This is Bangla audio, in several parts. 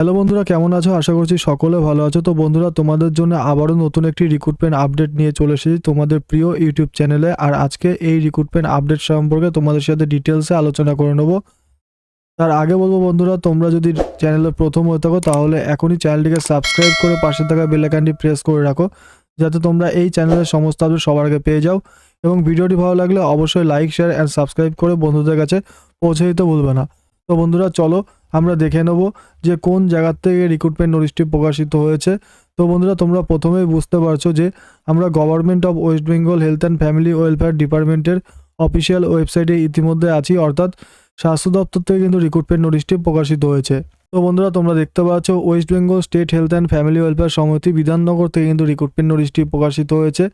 হ্যালো বন্ধুরা, কেমন আছো? আশা করছি সকলে ভালো আছো। তো বন্ধুরা, তোমাদের জন্য আবারও নতুন একটি রিক্রুটমেন্ট আপডেট নিয়ে চলে এসেছি তোমাদের প্রিয় ইউটিউব চ্যানেলে। আর আজকে এই রিক্রুটমেন্ট আপডেট সম্পর্কে তোমাদের সাথে ডিটেলসে আলোচনা করে নেব। তার আগে বলবো বন্ধুরা, তোমরা যদি চ্যানেলে প্রথম হয়ে থাকো তাহলে এখনই চ্যানেলটিকে সাবস্ক্রাইব করে পাশে থাকা বেল আইকনটি প্রেস করে রাখো, যাতে তোমরা এই চ্যানেলের সমস্ত আপডেট সবার আগে পেয়ে যাও। এবং ভিডিওটি ভালো লাগলে অবশ্যই লাইক, শেয়ার অ্যান্ড সাবস্ক্রাইব করে বন্ধুদের কাছে পৌঁছে দিতে ভুলবে না। তো বন্ধুরা, চলো আমরা দেখে নেব যে কোন জায়গার থেকে রিক্রুটমেন্ট নোটিশটি প্রকাশিত হয়েছে। তো বন্ধুরা, তোমরা প্রথমেই বুঝতে পারছো যে আমরা government of West Bengal health and Family welfare ডিপার্টমেন্টের অফিসিয়াল ওয়েবসাইটে ইতিমধ্যে আছি, অর্থাৎ স্বাস্থ্য দপ্তর থেকে কিন্তু রিক্রুটমেন্ট নোটিশটি প্রকাশিত হয়েছে। তো বন্ধুরা, তোমরা দেখতে পাচ্ছ West Bengal State Health and Family Welfare সমিতি বিধাননগর থেকে কিন্তু রিক্রুটমেন্ট নোটিশটি প্রকাশিত হয়েছে।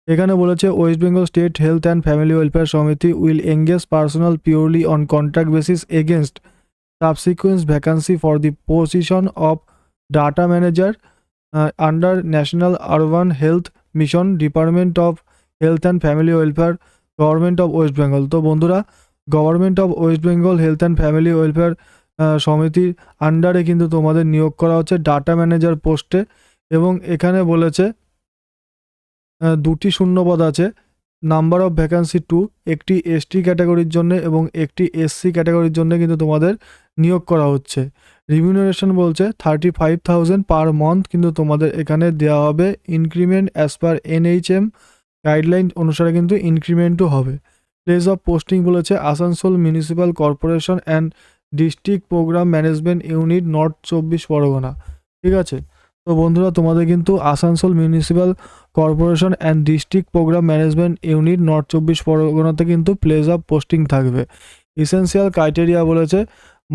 এখানে বলেছে West Bengal State Health and Family Welfare সমিতি will engage personnel purely on contract basis against subsequent vacancy for the position of data manager under National Urban Health Mission, Department of Health and Family Welfare, Government of West Bengal। তো বন্ধুরা, government of West Bengal health and Family welfare সমিতির আন্ডারে কিন্তু তোমাদের নিয়োগ করা হচ্ছে ডাটা ম্যানেজার পোস্টে। এবং এখানে বলেছে দুটি শূন্যপদ আছে। নাম্বার অফ ভ্যাকান্সি 2, একটি এসটি ক্যাটাগরির জন্য এবং একটি এসসি ক্যাটাগরির জন্য কিন্তু তোমাদের নিয়োগ করা হচ্ছে। রিমিউনারেশন বলছে 35,000 পার মান্থ কিন্তু তোমাদের এখানে দেওয়া হবে। Increment as per NHM guideline অনুসারে কিন্তু ইনক্রিমেন্টও হবে। প্লেস অফ পোস্টিং বলেছে Asansol municipal corporation and district programme management unit, north 24 Pargana. ঠিক আছে। তো বন্ধুরা, তোমাদের কিন্তু Asansol municipal corporation and district programme management unit, north 24 পরগনাতে কিন্তু প্লেস অফ পোস্টিং থাকবে। ইসেন্সিয়াল ক্রাইটেরিয়া বলেছে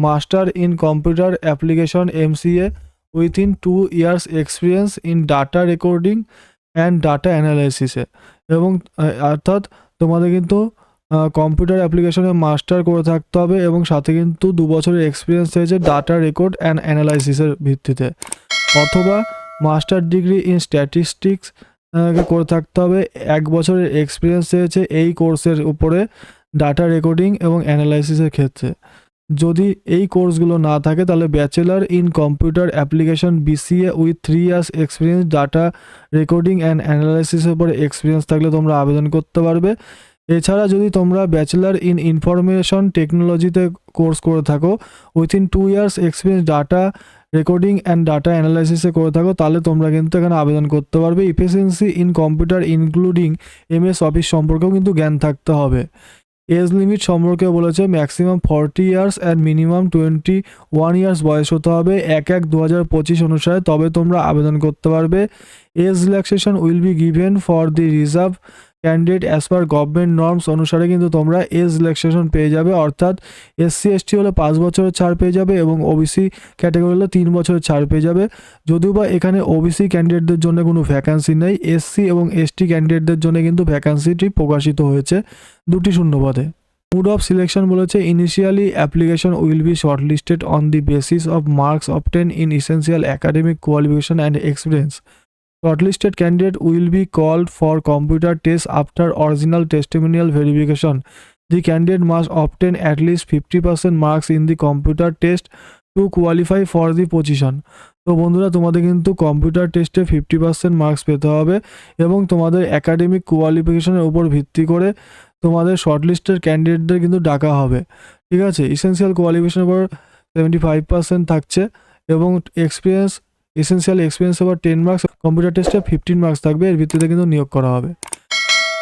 master in computer application MCA within 2 years experience in data recording and data অ্যানালাইসিসে। এবং অর্থাৎ তোমাদের কিন্তু কম্পিউটার অ্যাপ্লিকেশনে মাস্টার করে থাকতে হবে এবং সাথে কিন্তু 2 বছরের এক্সপিরিয়েন্স হয়েছে ডাটা রেকর্ড অ্যান্ড অ্যানালাইসিসের ভিত্তিতে, অথবা মাস্টার ডিগ্রি ইন স্ট্যাটিস্টিক্স করে থাকতে হবে। 1 বছরের এক্সপিরিয়েন্স হয়েছে এই কোর্সের উপরে ডাটা রেকর্ডিং এবং অ্যানালাইসিসের ক্ষেত্রে। যদি এই কোর্সগুলো না থাকে তাহলে bachelor in computer application BCA with 3 years experience data recording and অ্যানালাইসিসের উপরে এক্সপিরিয়েন্স থাকলে তোমরা আবেদন করতে পারবে। এছাড়া যদি তোমরা ব্যাচেলার ইন ইনফরমেশন টেকনোলজিতে কোর্স করে থাকো within 2 years experience data recording and data অ্যানালাইসিসে করে থাকো তাহলে তোমরা কিন্তু এখানে আবেদন করতে পারবে। Efficiency in computer including MS office সম্পর্কেও কিন্তু জ্ঞান থাকতে হবে। এজ লিমিট সম্পর্কে বলেছে maximum 40 years and minimum 21 years বয়স হতে হবে 1/1/2025 অনুসারে, তবে তোমরা আবেদন করতে পারবে। Age relaxation will be given for the reserve candidate as per government norms অনুসারে কিন্তু তোমরা এজ রিল্যাক্সেশন পেয়ে যাবে, অর্থাৎ SC ST হলে 5 বছরের ছাড় পেয়ে যাবে এবং OBC ক্যাটাগরি হলে 3 বছরের ছাড় পেয়ে যাবে। যদিও বা এখানে OBC ক্যান্ডিডেটদের জন্য কোনো ভ্যাকান্সি নেই, SC এবং ST ক্যান্ডিডেটদের জন্য কিন্তু ভ্যাকান্সিটি প্রকাশিত হয়েছে 2টি শূন্যপদে। মোড অফ সিলেকশন বলেছে initially application will B shortlisted on the basis of marks obtain in essential academic qualification and experience. Shortlisted candidate will be called for computer test after original testimonial verification. The candidate must obtain at least 50% marks in the computer test to qualify for the position. তো বন্ধুরা, তোমাদের কিন্তু কম্পিউটার টেস্টে 50% মার্কস পেতে হবে এবং তোমাদের একাডেমিক কোয়ালিফিকেশনের উপর ভিত্তি করে তোমাদের শর্টলিস্টেড ক্যান্ডিডেটদের কিন্তু ডাকা হবে। ঠিক আছে। ইসেন্সিয়াল কোয়ালিফিকেশনের উপর 75% থাকছে এবং experience essential experience over 10 marks, computer টেস্টে 15 মার্কস থাকবে, এর ভিত্তিতে কিন্তু নিয়োগ করা হবে।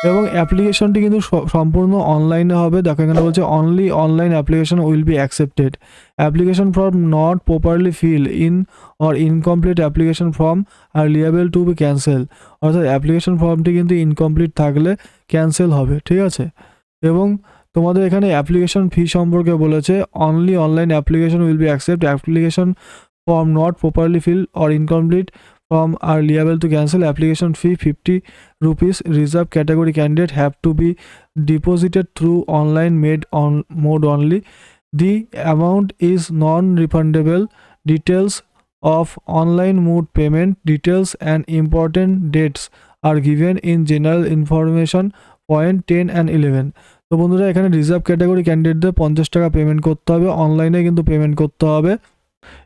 এবং অ্যাপ্লিকেশনটি কিন্তু সম্পূর্ণ অনলাইনে হবে। দেখো এখানে বলছে only online application will be accepted. Application form not properly fill in or incomplete application form are liable to be cancel, অর্থাৎ অ্যাপ্লিকেশন ফর্মটি কিন্তু ইনকমপ্লিট থাকলে ক্যান্সেল হবে। ঠিক আছে। এবং তোমাদের এখানে অ্যাপ্লিকেশন ফি সম্পর্কে বলেছে only online application will B accept. Application form not properly filled or incomplete form are liable to cancel. Application fee 50 rupees. Reserved category candidate have to be deposited through online made on mode only. The amount is non-refundable. Details of online mode payment details and important dates are given in general information point 10 and 11. তো বন্ধুরা, এখানে রিজার্ভ ক্যাটাগরি ক্যান্ডিডেটদের 50 টাকা পেমেন্ট করতে হবে, অনলাইনে কিন্তু পেমেন্ট করতে হবে।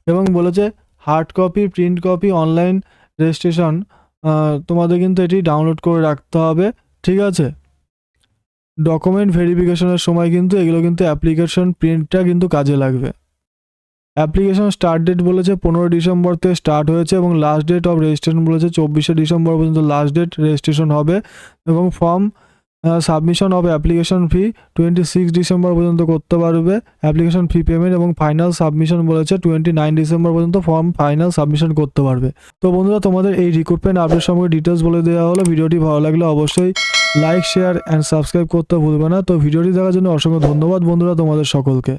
এবং বলেছে hard copy, print copy, online registration তোমাদের কিন্তু এটি ডাউনলোড করে রাখতে হবে, ঠিক আছে। ডকুমেন্ট ভেরিফিকেশনের সময় কিন্তু এগুলো কিন্তু অ্যাপ্লিকেশন প্রিন্টটা কিন্তু কাজে লাগবে। অ্যাপ্লিকেশন স্টার্ট ডেট বলেছে 15 ডিসেম্বর থেকে স্টার্ট হয়েছে এবং লাস্ট ডেট অফ রেজিস্ট্রেশন বলেছে 24শে ডিসেম্বর পর্যন্ত লাস্ট ডেট রেজিস্ট্রেশন হবে এবং form submission of application fee 26 December পর্যন্ত করতে পারবে অ্যাপ্লিকেশন ফি পেমেন্ট, এবং ফাইনাল সাবমিশন বলেছে 29 ডিসেম্বর পর্যন্ত ফর্ম ফাইনাল সাবমিশন করতে পারবে। তো বন্ধুরা, তোমাদের এই রিক্রুটমেন্ট আপডেট সম্পর্কে ডিটেলস বলে দেওয়া হলো। ভিডিওটি ভালো লাগলে অবশ্যই লাইক, শেয়ার অ্যান্ড সাবস্ক্রাইব করতে ভুলবে না। তো ভিডিওটি দেখার জন্য অসংখ্য ধন্যবাদ বন্ধুরা তোমাদের সকলকে।